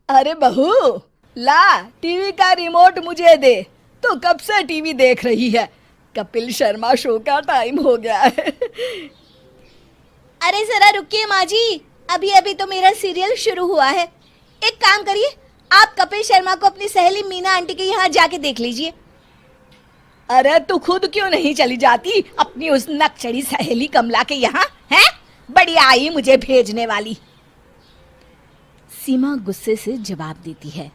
अरे बहू, ला टीवी का रिमोट मुझे दे। तो कब से टीवी देख रही है? कपिल शर्मा शो का टाइम हो गया है। अरे जरा रुकिए माँ जी, अभी अभी तो मेरा सीरियल शुरू हुआ है। एक काम करिए, आप कपिल शर्मा को अपनी सहेली मीना आंटी के यहाँ जाके देख लीजिए। अरे तू खुद क्यों नहीं चली जाती अपनी उस नकचड़ी सहेली कमला के यहाँ? है बड़ी आई मुझे भेजने वाली। सीमा गुस्से से जवाब देती है,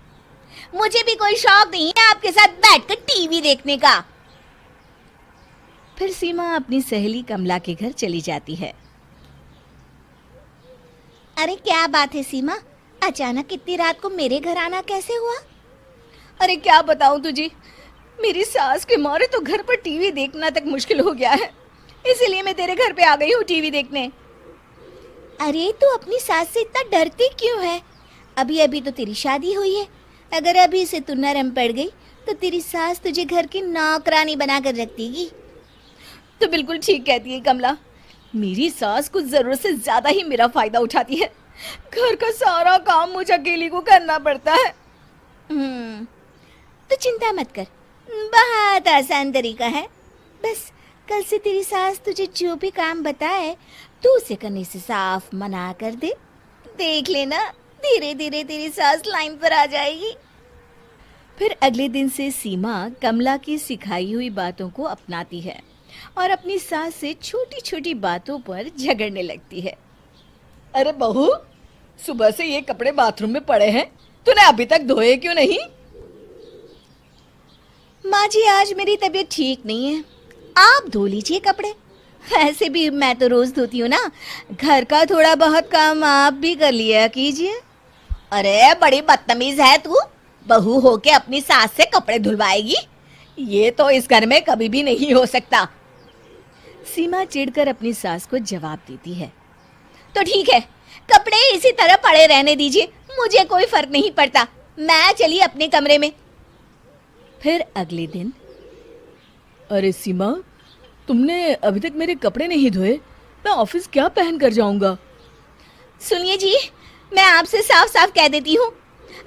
मुझे भी कोई शौक नहीं है आपके साथ बैठकर टीवी देखने का। फिर सीमा अपनी सहेली कमला के घर चली जाती है। अरे क्या बात है सीमा, अचानक इतनी रात को मेरे घर आना कैसे हुआ? अरे क्या बताऊं तुझे, मेरी सास के मारे तो घर पर टीवी देखना तक मुश्किल हो गया है, इसीलिए मैं तेरे घर पे आ गई हूँ टीवी देखने। अरे तू अपनी सास से इतना डरती क्यों है? अभी अभी तो तेरी शादी हुई है। अगर अभी से तू नरम पड़ गई तो तेरी सास तुझे घर की नौकरानी बनाकर रख देगी। तो बिल्कुल ठीक कहती है कमला, मेरी सास कुछ जरूरत से ज्यादा ही मेरा फायदा उठाती है। घर का सारा काम मुझे अकेली को करना पड़ता है। तो चिंता मत कर, बहुत आसान तरीका है। बस कल से तेरी सास तुझे जो भी काम बताए तू उसे करने से साफ मना कर दे। देख लेना, धीरे धीरे तेरी सास लाइन पर आ जाएगी। फिर अगले दिन से सीमा कमला की सिखाई हुई बातों को अपनाती है और अपनी सास से छोटी छोटी बातों पर झगड़ने लगती है। अरे बहू, सुबह से ये कपड़े बाथरूम में पड़े हैं, तूने अभी तक धोए क्यों नहीं? माँ जी, आज मेरी तबीयत ठीक नहीं है, आप धो लीजिए कपड़े। ऐसे भी मैं तो रोज धोती हूँ ना, घर का थोड़ा बहुत काम आप भी कर लिया कीजिए। अरे बड़ी बदतमीज है तू, बहू होके अपनी सास से कपड़े धुलवाएगी? ये तो इस घर में कभी भी नहीं हो सकता। सीमा चिढ़कर अपनी सास को जवाब देती है। तो ठीक है, कपड़े इसी तरह पड़े रहने दीजिए, मुझे कोई फर्क नहीं पड़ता। मैं चली अपने कमरे में। फिर अगले दिन। अरे सीमा, तुमने अभी तक मेरे कपड़े नहीं धोए, मैं ऑफिस क्या पहन कर जाऊंगा? सुनिए जी, मैं आपसे साफ साफ कह देती हूँ,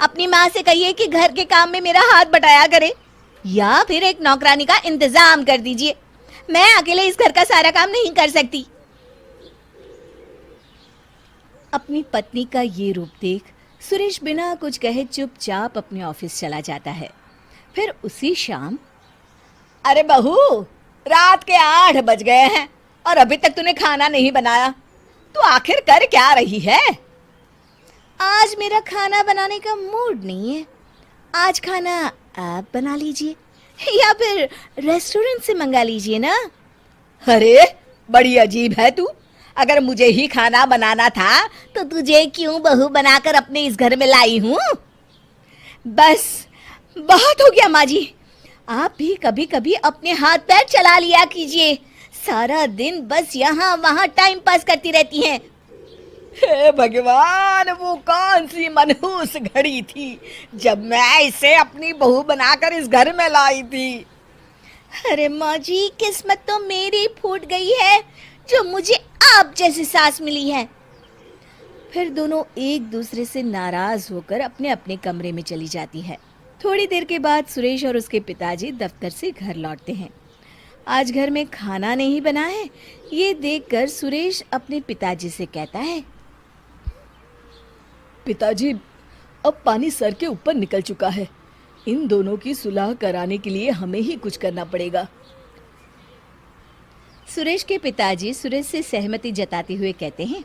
अपनी माँ से कहिए कि घर के काम में मेरा हाथ बटाया करे, या फिर एक नौकरानी का इंतजाम कर दीजिए। मैं अकेले इस घर का सारा काम नहीं कर सकती। अपनी पत्नी का ये रूप देख सुरेश बिना कुछ कहे चुपचाप अपने ऑफिस चला जाता है। फिर उसी शाम। अरे बहू, रात के 8 बज गए हैं और अभी तक तूने खाना नहीं बनाया, तू आखिर कर क्या रही है? आज मेरा खाना बनाने का मूड नहीं है, आज खाना आप बना लीजिए या फिर रेस्टोरेंट से मंगा लीजिए ना। अरे बड़ी अजीब है तू, अगर मुझे ही खाना बनाना था तो तुझे क्यों बहू बनाकर अपने इस घर में लाई हूँ? बस बहुत हो गया माँ जी, आप भी कभी कभी अपने हाथ पैर चला लिया कीजिए। सारा दिन बस यहाँ वहाँ टाइम पास करती रहती हैं। हे भगवान, वो कौन सी मनहूस घड़ी थी जब मैं इसे अपनी बहू बनाकर इस घर में लाई थी। अरे माँ जी, किस्मत तो मेरी फूट गई है जो मुझे आप जैसी सास मिली है। फिर दोनों एक दूसरे से नाराज होकर अपने अपने कमरे में चली जाती है। थोड़ी देर के बाद सुरेश और उसके पिताजी दफ्तर से घर लौटते हैं। आज घर में खाना नहीं बना है, ये देखकर सुरेश अपने पिताजी से कहता है। पिताजी, अब पानी सर के ऊपर निकल चुका है, इन दोनों की सुलह कराने के लिए हमें ही कुछ करना पड़ेगा। सुरेश के पिताजी सुरेश से सहमति जताते हुए कहते हैं।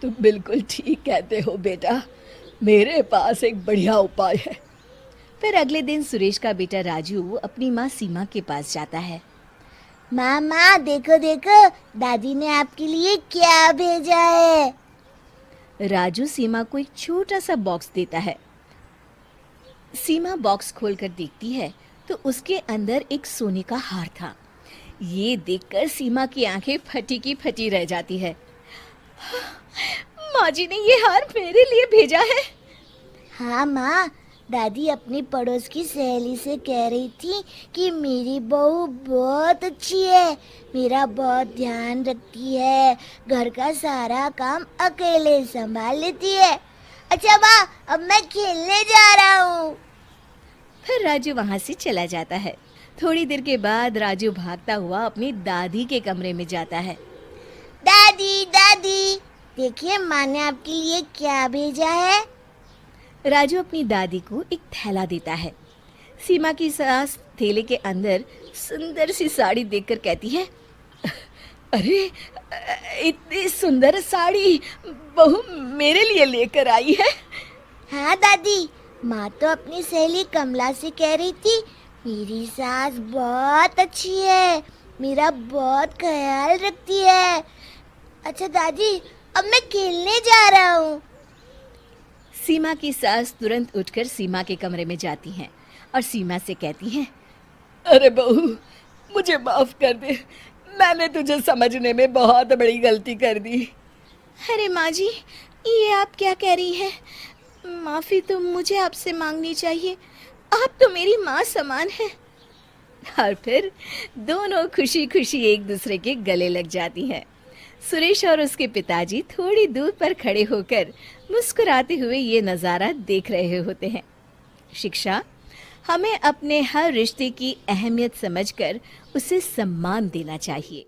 तुम बिल्कुल ठीक कहते हो बेटा, मेरे पास एक बढ़िया उपाय है। फिर अगले दिन सुरेश का बेटा राजू अपनी माँ सीमा के पास जाता है। मामा देखो देखो, दादी ने आपके लिए क्या भेजा है। राजू सीमा को एक छोटा सा बॉक्स देता है। सीमा बॉक्स खोलकर देखती है तो उसके अंदर एक सोने का हार था। ये देखकर सीमा की आंखें फटी की फटी रह जाती है। माँ जी ने ये हार मेरे लिए भेजा है। हाँ माँ, दादी अपनी पड़ोस की सहेली से कह रही थी कि मेरी बहू बहुत अच्छी है, मेरा बहुत ध्यान रखती है, घर का सारा काम अकेले संभाल लेती है। अच्छा माँ, अब मैं खेलने जा रहा हूँ। फिर राजू वहां से चला जाता है। थोड़ी देर के बाद राजू भागता हुआ अपनी दादी के कमरे में जाता है। दादी दादी, देखिए माँ ने आपके लिए क्या भेजा है। राजू अपनी दादी को एक थैला देता है। सीमा की सास थैले के अंदर सुंदर सी साड़ी देखकर कहती है, अरे इतनी सुंदर साड़ी बहू मेरे लिए लेकर आई है। हाँ दादी, माँ तो अपनी सहेली कमला से कह रही थी मेरी सास बहुत अच्छी है, मेरा बहुत ख्याल रखती है। अच्छा दादी, अब मैं खेलने जा रहा हूँ। सीमा की सास तुरंत उठकर सीमा के कमरे में जाती हैं और सीमा से कहती हैं, अरे बहू मुझे माफ कर दे, मैंने तुझे समझने में बहुत बड़ी गलती कर दी। अरे माँ जी, ये आप क्या कह रही हैं? माफ़ी तो मुझे आपसे मांगनी चाहिए, आप तो मेरी माँ समान हैं। और फिर दोनों खुशी खुशी एक दूसरे के गले लग जाती हैं। सुरेश और उसके पिताजी थोड़ी दूर पर खड़े होकर मुस्कुराते हुए ये नज़ारा देख रहे होते हैं। शिक्षा, हमें अपने हर रिश्ते की अहमियत समझकर उसे सम्मान देना चाहिए।